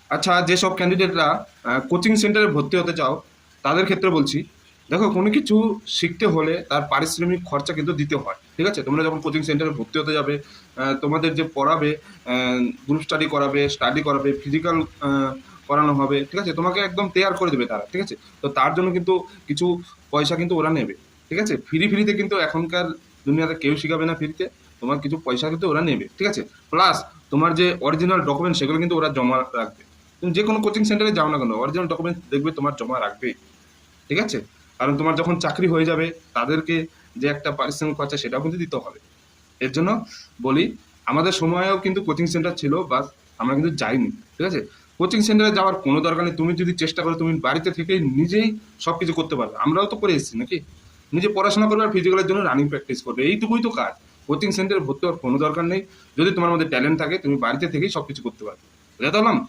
আচ্ছা, যেসব ক্যান্ডিডেটরা কোচিং সেন্টারে ভর্তি হতে চাও তাদের ক্ষেত্রে বলছি, দেখো কোনো কিছু শিখতে হলে তার পারিশ্রমিক খরচা কিন্তু দিতে হয়। ঠিক আছে, তোমরা যখন কোচিং সেন্টারে ভর্তি হতে যাবে, তোমাদের যে পড়াবে, গ্রুপ স্টাডি করাবে, ফিজিক্যাল করানো হবে। ঠিক আছে, তোমাকে একদম তৈয়ার করে দেবে তারা। ঠিক আছে, তো তার জন্য কিন্তু কিছু পয়সা কিন্তু ওরা নেবে। ঠিক আছে, ফ্রিতে কিন্তু এখনকার দুনিয়াতে কেউ শিখাবে না ফ্রিতে। তোমার কিছু পয়সা কিন্তু ওরা নেবে। ঠিক আছে, প্লাস তোমার যে অরিজিনাল ডকুমেন্ট সেগুলো কিন্তু ওরা জমা রাখবে। তুমি যে কোনো কোচিং সেন্টারে যাও না কেন, অরিজিনাল ডকুমেন্ট দেখবে তোমার জমা রাখবে। ঠিক আছে, কারণ তোমার যখন চাকরি হয়ে যাবে তাদেরকে যে একটা পারিশ্রমিক খরচা সেটাও কিন্তু দিতে হবে। এর জন্য বলি, আমাদের সময়েও কিন্তু কোচিং সেন্টার ছিল, বাস আমরা কিন্তু যাইনি। ঠিক আছে, কোচিং সেন্টারে যাওয়ার কোনো দরকার নেই। তুমি যদি চেষ্টা করো, তুমি বাড়িতে থেকে নিজেই সব কিছু করতে পারবে। আমরাও তো করে এসেছি নাকি, নিজে পড়াশোনা করবে আর ফিজিক্যালের জন্য রানিং প্র্যাকটিস করবে, এইটুকুই তো কাজ। কোচিং সেন্টারে ভর্তি হওয়ার কোনো দরকার নেই। যদি তোমার মধ্যে ট্যালেন্ট থাকে তুমি বাড়িতে থেকেই সব কিছু করতে পারবে। বুঝতে পারলাম।